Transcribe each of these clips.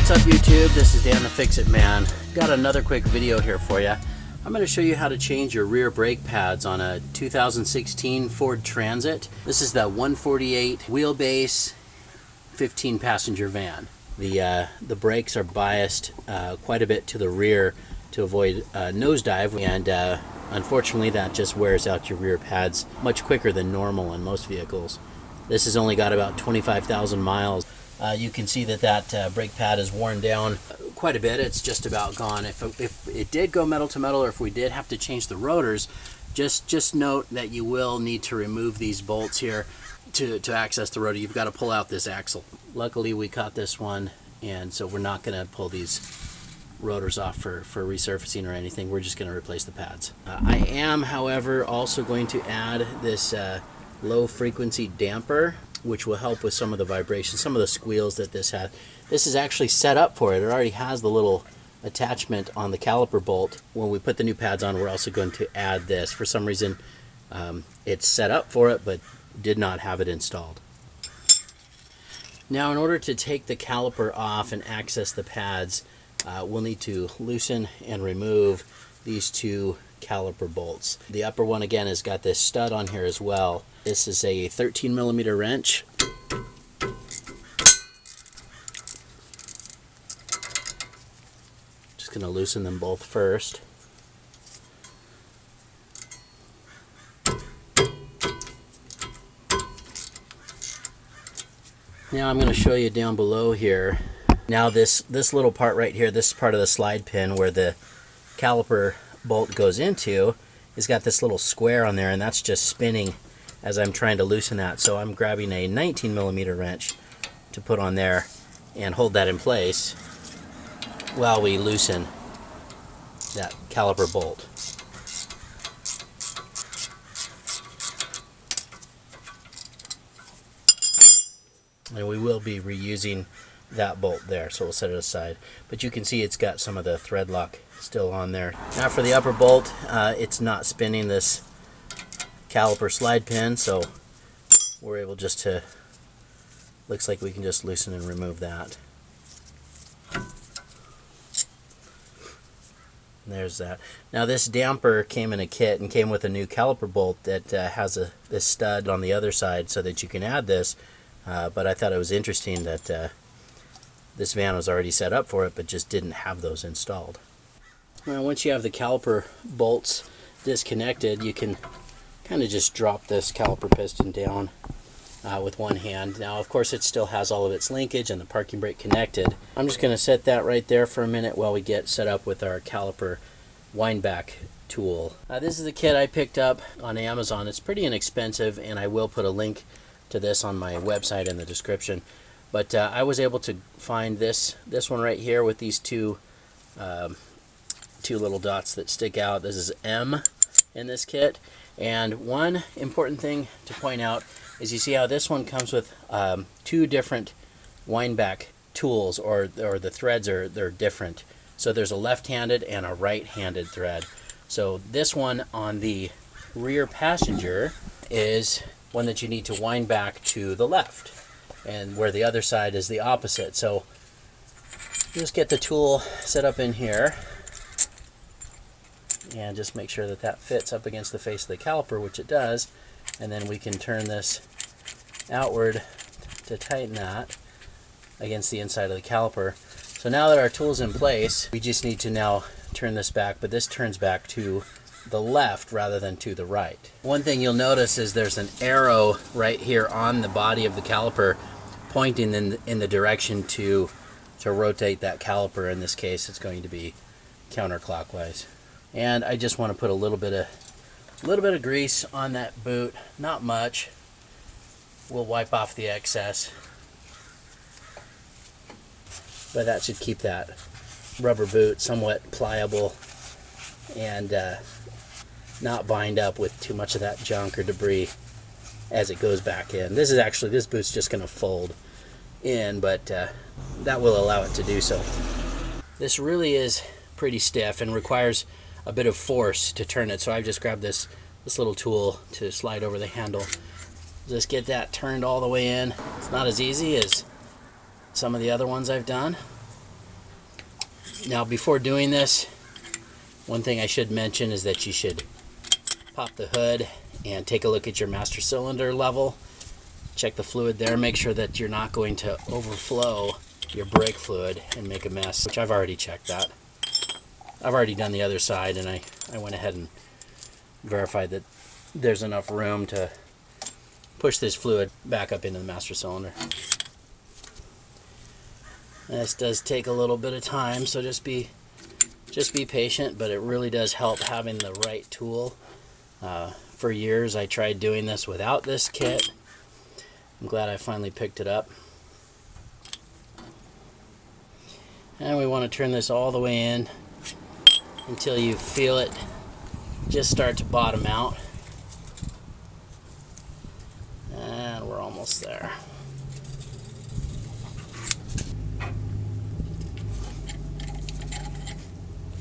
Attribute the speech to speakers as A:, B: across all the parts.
A: What's up YouTube? This is Dan the Fix-It Man. Got another quick video here for you. I'm going to show you how to change your rear brake pads on a 2016 Ford Transit. This is the 148 wheelbase 15 passenger van. The brakes are biased quite a bit to the rear to avoid nosedive, and unfortunately that just wears out your rear pads much quicker than normal on most vehicles. This has only got about 25,000 miles. You can see that brake pad is worn down quite a bit. It's just about gone. If it did go metal to metal, or if we did have to change the rotors, just note that you will need to remove these bolts here to access the rotor. You've got to pull out this axle. Luckily we caught this one, and so we're not going to pull these rotors off for resurfacing or anything. We're just going to replace the pads. I am, however, also going to add this low frequency damper, which will help with some of the vibration, some of the squeals that this has. This is actually set up for it. It already has the little attachment on the caliper bolt. When we put the new pads on, we're also going to add this. For some reason, it's set up for it, but did not have it installed. Now, in order to take the caliper off and access the pads, we'll need to loosen and remove these two caliper bolts. The upper one, again, has got this stud on here as well. This is a 13mm wrench. Just going to loosen them both first. Now I'm going to show you down below here. Now this little part right here, this part of the slide pin where the caliper bolt goes into, has got this little square on there, and that's just spinning as I'm trying to loosen that. So I'm grabbing a 19mm wrench to put on there and hold that in place while we loosen that caliper bolt. And we will be reusing that bolt there, so we'll set it aside. But you can see it's got some of the thread lock still on there. Now for the upper bolt, it's not spinning this caliper slide pin, so we're able just to, looks like we can just loosen and remove that. There's that. Now this damper came in a kit and came with a new caliper bolt that has this stud on the other side so that you can add this, but I thought it was interesting that this van was already set up for it but just didn't have those installed. Now once you have the caliper bolts disconnected, you can kind of just drop this caliper piston down with one hand. Now of course it still has all of its linkage and the parking brake connected. I'm just going to set that right there for a minute while we get set up with our caliper wind back tool. This is the kit I picked up on Amazon. It's pretty inexpensive, and I will put a link to this on my website in the description. But I was able to find this one right here with these two little dots that stick out. This is M in this kit. And one important thing to point out is you see how this one comes with two different wind back tools, or the threads they're different. So there's a left-handed and a right-handed thread. So this one on the rear passenger is one that you need to wind back to the left, and where the other side is the opposite. So just get the tool set up in here and just make sure that that fits up against the face of the caliper, which it does, and then we can turn this outward to tighten that against the inside of the caliper. So now that our tool's in place, we just need to now turn this back, but this turns back to the left rather than to the right. One thing you'll notice is there's an arrow right here on the body of the caliper pointing in the direction to rotate that caliper. In this case, it's going to be counterclockwise. And I just want to put a little bit of grease on that boot, not much. We'll wipe off the excess, but that should keep that rubber boot somewhat pliable and not bind up with too much of that junk or debris as it goes back in. This boot's just going to fold in, but that will allow it to do so. This really is pretty stiff and requires a bit of force to turn it, so I've just grabbed this little tool to slide over the handle. Just get that turned all the way in. It's not as easy as some of the other ones I've done, Now before doing this, one thing I should mention is that you should pop the hood and take a look at your master cylinder level. Check the fluid there, make sure that you're not going to overflow your brake fluid and make a mess, which I've already checked that. I've already done the other side, and I went ahead and verified that there's enough room to push this fluid back up into the master cylinder. This does take a little bit of time, so just be patient, but it really does help having the right tool. For years I tried doing this without this kit. I'm glad I finally picked it up. And we want to turn this all the way in until you feel it just start to bottom out. And we're almost there.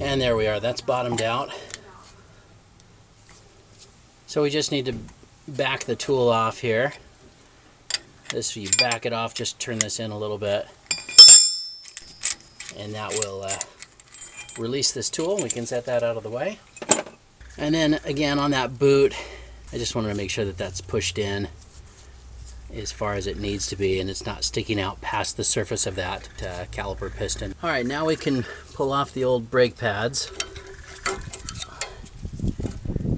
A: And there we are, that's bottomed out. So we just need to back the tool off here. This, you back it off, just turn this in a little bit, and that will release this tool. We can set that out of the way. And then again on that boot, I just wanted to make sure that that's pushed in as far as it needs to be and it's not sticking out past the surface of that caliper piston. Alright, now we can pull off the old brake pads.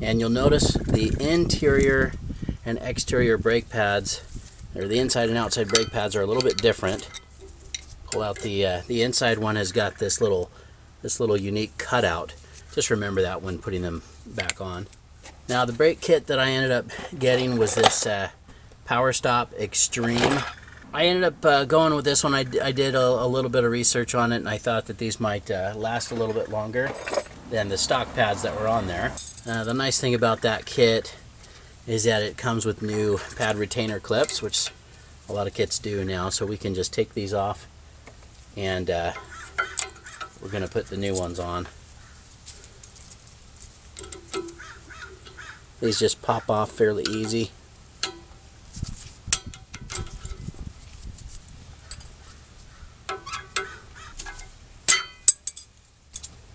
A: And you'll notice the interior and exterior brake pads, or the inside and outside brake pads, are a little bit different. Pull out the inside one has got this little unique cutout. Just remember that when putting them back on. Now the brake kit that I ended up getting was this Power Stop Extreme. I ended up going with this one. I did a little bit of research on it, and I thought that these might last a little bit longer than the stock pads that were on there. The nice thing about that kit is that it comes with new pad retainer clips, which a lot of kits do now, so we can just take these off and we're going to put the new ones on. These just pop off fairly easy.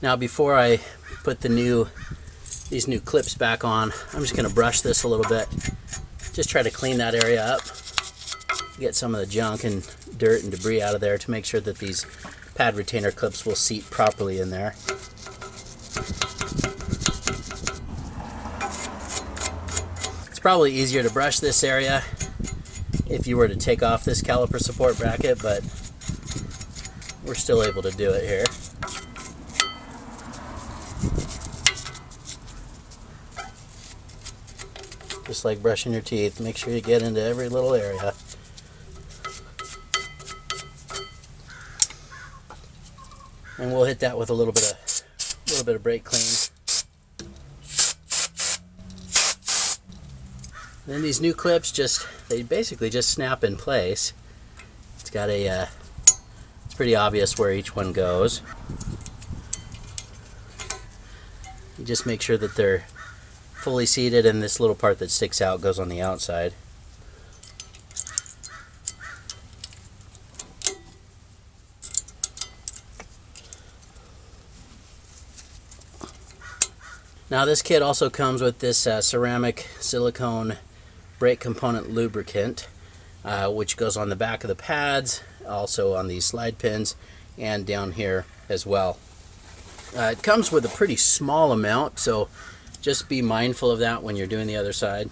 A: Now before I put these new clips back on, I'm just going to brush this a little bit. Just try to clean that area up. Get some of the junk and dirt and debris out of there to make sure that these pad retainer clips will seat properly in there. It's probably easier to brush this area if you were to take off this caliper support bracket, but we're still able to do it here. Just like brushing your teeth, make sure you get into every little area. And we'll hit that with a little bit of brake clean. And then these new clips they basically just snap in place. It's got it's pretty obvious where each one goes. You just make sure that they're fully seated, and this little part that sticks out goes on the outside. Now this kit also comes with this ceramic silicone brake component lubricant, which goes on the back of the pads, also on these slide pins, and down here as well. It comes with a pretty small amount, so just be mindful of that when you're doing the other side.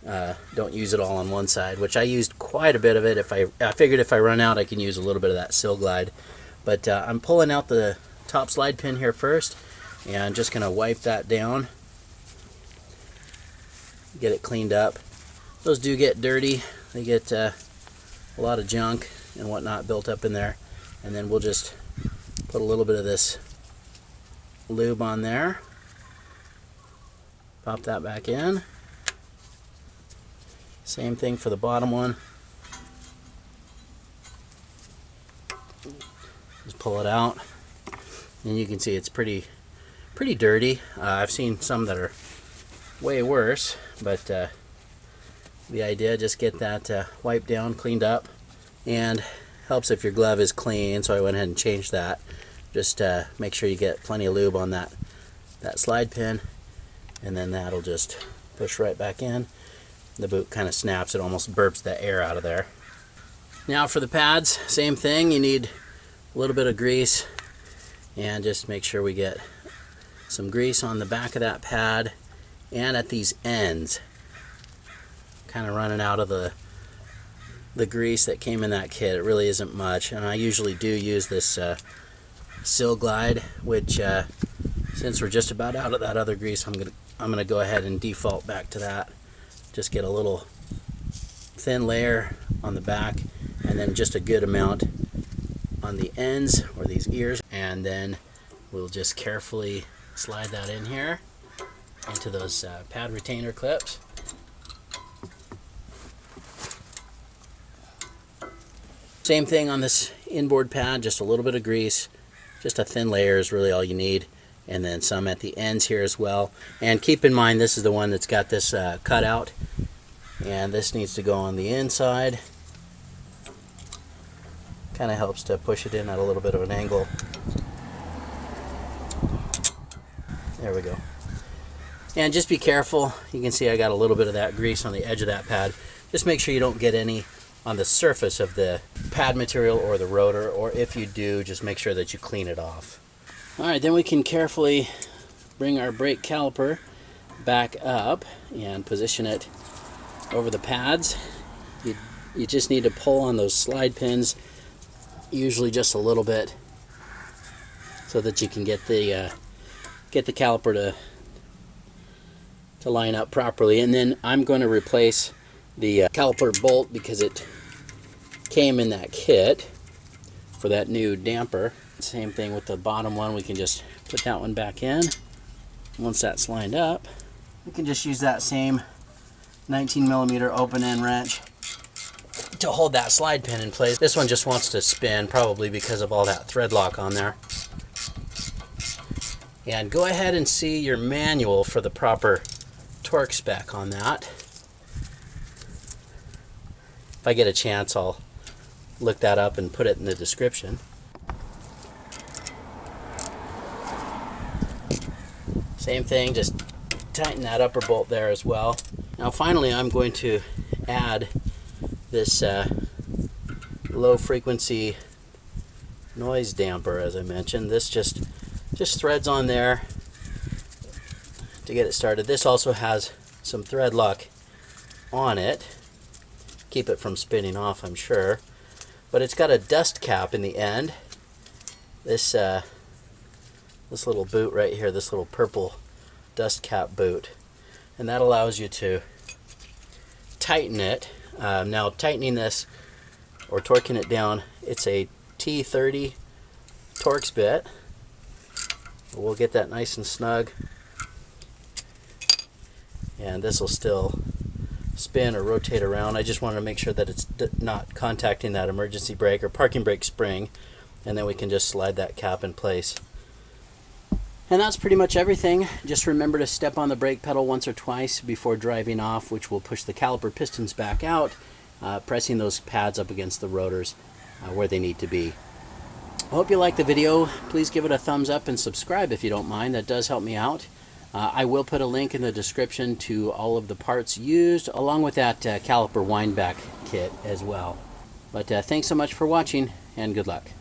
A: Don't use it all on one side, which I used quite a bit of it. I figured if I run out, I can use a little bit of that Sil Glide. But I'm pulling out the top slide pin here first, and I'm just going to wipe that down. Get it cleaned up. Those do get dirty. They get a lot of junk and whatnot built up in there. And then we'll just put a little bit of this lube on there. Pop that back in. Same thing for the bottom one. Just pull it out, and you can see it's pretty dirty. I've seen some that are way worse, but the idea, just get that wiped down, cleaned up, and helps if your glove is clean, so I went ahead and changed that. Just make sure you get plenty of lube on that slide pin, and then that'll just push right back in. The boot kind of snaps, it almost burps the air out of there. Now for the pads, same thing. You need a little bit of grease, and just make sure we get some grease on the back of that pad and at these ends. Kind of running out of the grease that came in that kit. It really isn't much, and I usually do use this Seal Glide, which since we're just about out of that other grease, I'm gonna go ahead and default back to that. Just get a little thin layer on the back, and then just a good amount on the ends or these ears, and then we'll just carefully slide that in here into those pad retainer clips. Same thing on this inboard pad, just a little bit of grease, just a thin layer is really all you need, and then some at the ends here as well. And keep in mind, this is the one that's got this cutout, and this needs to go on the inside. Kind of helps to push it in at a little bit of an angle. There we go. And just be careful. You can see I got a little bit of that grease on the edge of that pad. Just make sure you don't get any on the surface of the pad material or the rotor, or if you do, just make sure that you clean it off. Alright, then we can carefully bring our brake caliper back up and position it over the pads. You just need to pull on those slide pins, usually just a little bit, so that you can get the caliper to line up properly. And then I'm going to replace the caliper bolt because it came in that kit for that new damper. Same thing with the bottom one. We can just put that one back in. Once that's lined up, we can just use that same 19mm open end wrench to hold that slide pin in place. This one just wants to spin, probably because of all that thread lock on there. And go ahead and see your manual for the proper torque spec on that. If I get a chance, I'll look that up and put it in the description. Same thing, just tighten that upper bolt there as well. Now finally, I'm going to add this low frequency noise damper, as I mentioned. This just threads on there to get it started. This also has some thread lock on it, keep it from spinning off, I'm sure. But it's got a dust cap in the end. This little boot right here, this little purple dust cap boot, and that allows you to tighten it. Now tightening this or torquing it down, it's a T30 Torx bit. We'll get that nice and snug, and this will still spin or rotate around. I just want to make sure that it's not contacting that emergency brake or parking brake spring, and then we can just slide that cap in place. And that's pretty much everything. Just remember to step on the brake pedal once or twice before driving off, which will push the caliper pistons back out, pressing those pads up against the rotors where they need to be. I hope you liked the video. Please give it a thumbs up and subscribe if you don't mind. That does help me out. I will put a link in the description to all of the parts used, along with that caliper windback kit as well. But thanks so much for watching, and good luck.